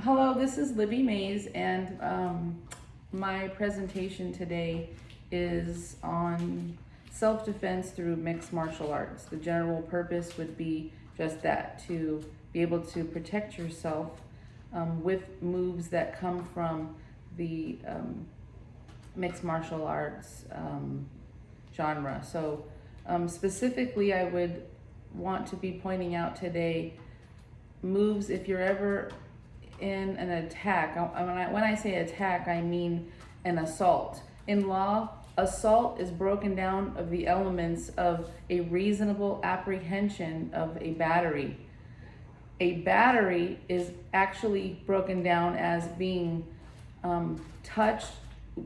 Hello, this is Libby Mays, and my presentation today is on self-defense through mixed martial arts. The general purpose would be just that, to be able to protect yourself with moves that come from the mixed martial arts genre. So specifically, I would want to be pointing out today moves if you're ever in an attack. When I say attack, I mean an assault. In law, assault is broken down of the elements of a reasonable apprehension of a battery. A battery is actually broken down as being touched,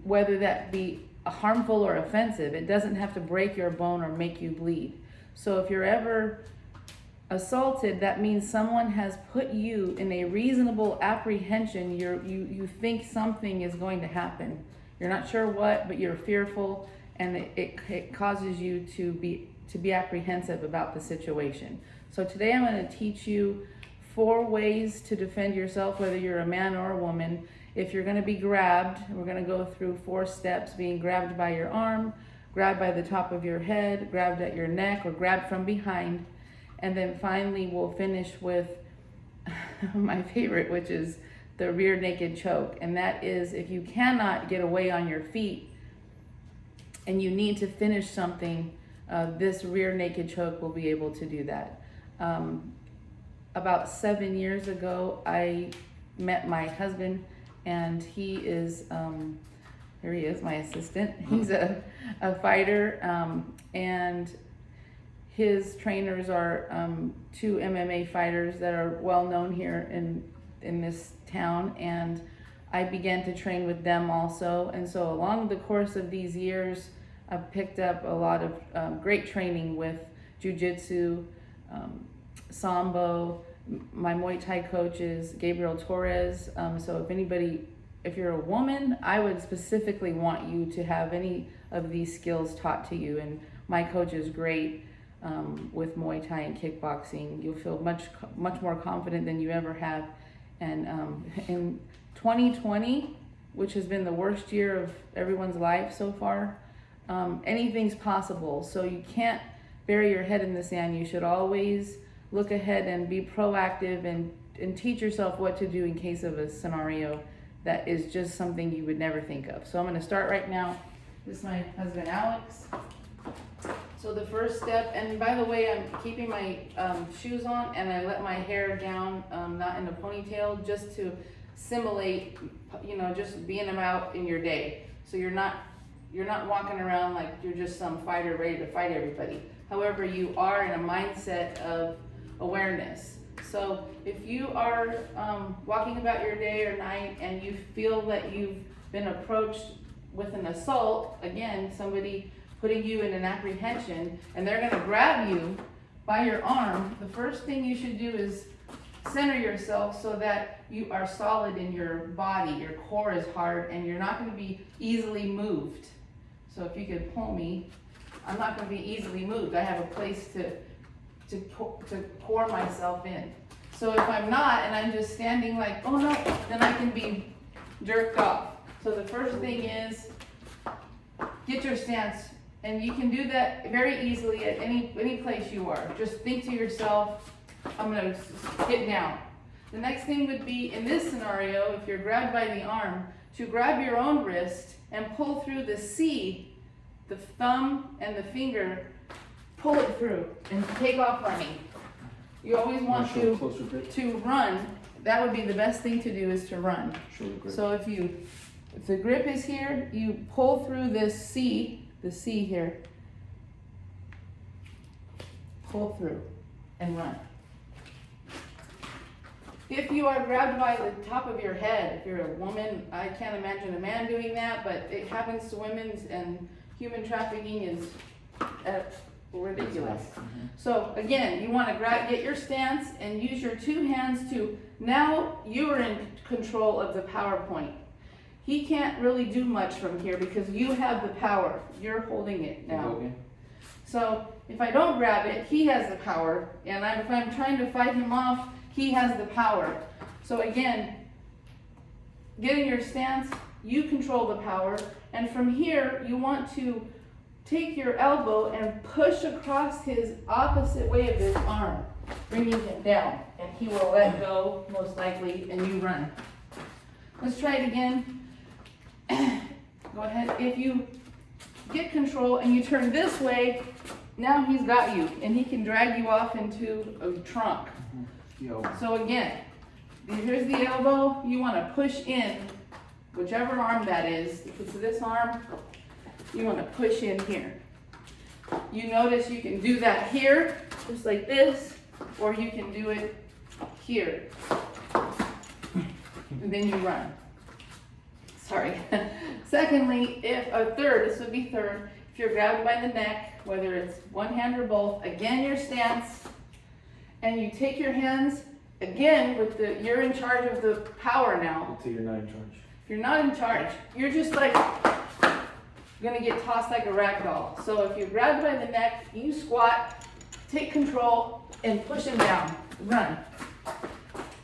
whether that be harmful or offensive. It doesn't have to break your bone or make you bleed. So if you're ever assaulted, that means someone has put you in a reasonable apprehension. You think something is going to happen. You're not sure what, but you're fearful, and it causes you to be apprehensive about the situation. So today I'm going to teach you 4 ways to defend yourself, whether you're a man or a woman. If you're going to be grabbed, we're going to go through 4 steps: being grabbed by your arm, grabbed by the top of your head, grabbed at your neck, or grabbed from behind. And then finally, we'll finish with my favorite, which is the rear naked choke. And that is, if you cannot get away on your feet and you need to finish something, this rear naked choke will be able to do that. About 7 years ago, I met my husband, and he is, here he is, my assistant. He's a fighter, and his trainers are 2 MMA fighters that are well known here in this town, and I began to train with them also. And so along the course of these years, I've picked up a lot of great training with jiu-jitsu, sambo. My Muay Thai coach is Gabriel Torres. So if you're a woman, I would specifically want you to have any of these skills taught to you. And my coach is great. With Muay Thai and kickboxing, you'll feel much more confident than you ever have. And in 2020, which has been the worst year of everyone's life so far, anything's possible. So you can't bury your head in the sand. You should always look ahead and be proactive and teach yourself what to do in case of a scenario that is just something you would never think of. So I'm going to start right now. This is my husband, Alex. So the first step, and by the way, I'm keeping my shoes on, and I let my hair down, not in a ponytail, just to simulate, just being about in your day. So you're not walking around like you're just some fighter ready to fight everybody. However, you are in a mindset of awareness. So if you are walking about your day or night and you feel that you've been approached with an assault, again, somebody putting you in an apprehension, and they're going to grab you by your arm, the first thing you should do is center yourself so that you are solid in your body, your core is hard, and you're not going to be easily moved. So if you could pull me, I'm not going to be easily moved. I have a place to pour myself in. So if I'm not, and I'm just standing like, oh no, then I can be jerked off. So the first thing is, get your stance. And you can do that very easily at any place you are. Just think to yourself, I'm going to get down. The next thing would be, in this scenario, if you're grabbed by the arm, to grab your own wrist and pull through the C, the thumb and the finger, pull it through and take off running. You always want to run. That would be the best thing to do, is to run. So if the grip is here, you pull through this C, the C here, pull through and run. If you are grabbed by the top of your head, if you're a woman, I can't imagine a man doing that, but it happens to women, and human trafficking is ridiculous. So again, you want to get your stance and use your 2 hands to, now you are in control of the PowerPoint. He can't really do much from here because you have the power. You're holding it now. Okay. So if I don't grab it, he has the power. And if I'm trying to fight him off, he has the power. So again, get in your stance, you control the power, and from here you want to take your elbow and push across his opposite way of his arm, bringing him down, and he will let go most likely, and you run. Let's try it again. Go ahead. If you get control and you turn this way, now he's got you, and he can drag you off into a trunk. So again, here's the elbow. You want to push in, whichever arm that is. If it's this arm, you want to push in here. You notice you can do that here, just like this, or you can do it here. And then you run. Sorry. Secondly, this would be third, if you're grabbed by the neck, whether it's one hand or both, again your stance, and you take your hands, again, you're in charge of the power now. Until you're not in charge. If you're not in charge, you're just like gonna get tossed like a rag doll. So if you're grabbed by the neck, you squat, take control, and push him down, run.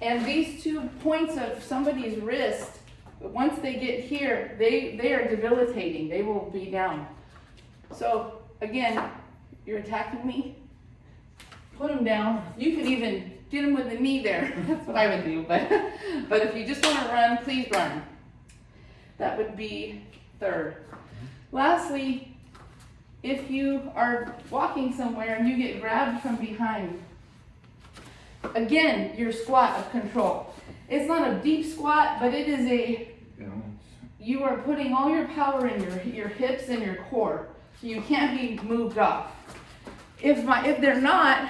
And these 2 points of somebody's wrist, once they get here, they are debilitating. They will be down. So again, you're attacking me, put him down. You could even get him with the knee there. That's what I would do. But if you just want to run, please run. That would be third. Lastly, if you are walking somewhere and you get grabbed from behind, again, your squat of control. It's not a deep squat, but it is you are putting all your power in your hips and your core, so you can't be moved off. If they're not,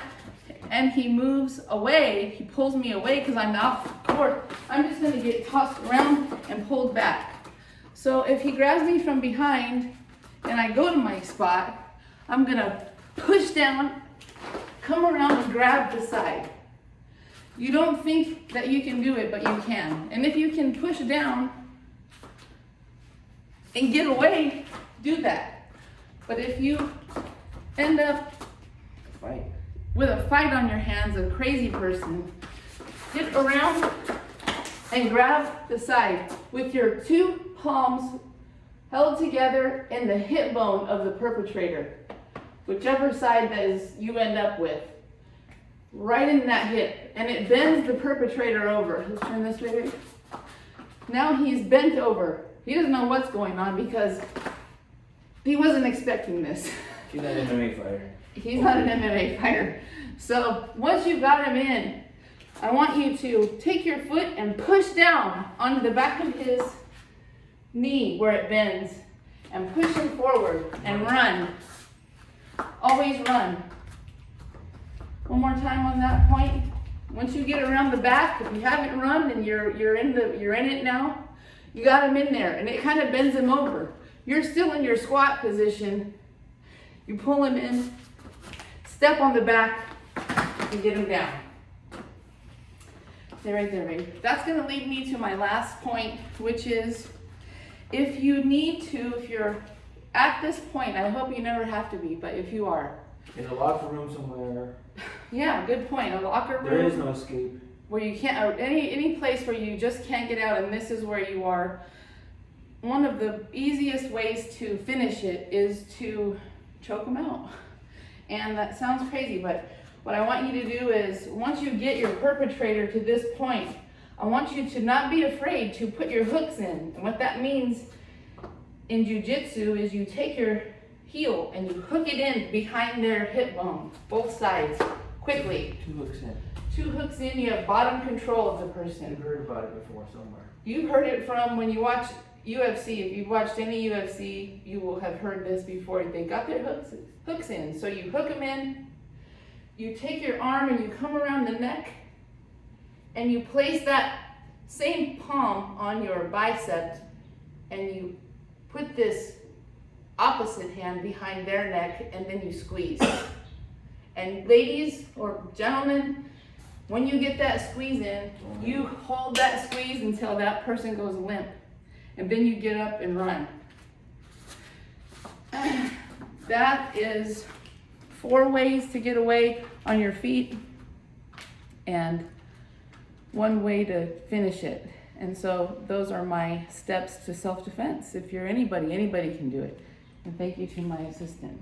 and he moves away, he pulls me away because I'm off court, I'm just going to get tossed around and pulled back. So if he grabs me from behind and I go to my spot, I'm going to push down, come around and grab the side. You don't think that you can do it, but you can. And if you can push down and get away, do that. But if you end up with a fight on your hands, a crazy person, get around and grab the side with your 2 palms held together in the hip bone of the perpetrator, whichever side that is you end up with, right in that hip, and it bends the perpetrator over. Let's turn this way. Now he's bent over. He doesn't know what's going on because he wasn't expecting this. He's not an MMA fighter. He's not an MMA fighter. So once you've got him in, I want you to take your foot and push down onto the back of his knee where it bends and push him forward and run. Always run. One more time on that point. Once you get around the back, if you haven't run and you're in it now, you got him in there and it kind of bends him over. You're still in your squat position. You pull him in, step on the back, and get him down. Stay right there, baby. That's going to lead me to my last point, which is if you're at this point, I hope you never have to be, but if you are. In a locker room somewhere. Yeah, good point. A locker room. There is no escape. Where you can't, or any place where you just can't get out and this is where you are. One of the easiest ways to finish it is to choke them out. And that sounds crazy, but what I want you to do is, once you get your perpetrator to this point, I want you to not be afraid to put your hooks in. And what that means in jiu-jitsu is you take your heel and you hook it in behind their hip bone, both sides, quickly. 2 hooks in. 2 hooks in, you have bottom control of the person. You've heard about it before somewhere. You've heard it from when you watch UFC. If you've watched any UFC, you will have heard this before. They got their hooks in. So you hook them in, you take your arm and you come around the neck, and you place that same palm on your bicep, and you put this opposite hand behind their neck, and then you squeeze. And ladies or gentlemen, when you get that squeeze in, you hold that squeeze until that person goes limp. And then you get up and run. That is 4 ways to get away on your feet and 1 way to finish it. And so those are my steps to self-defense. If you're anybody can do it. And thank you to my assistant.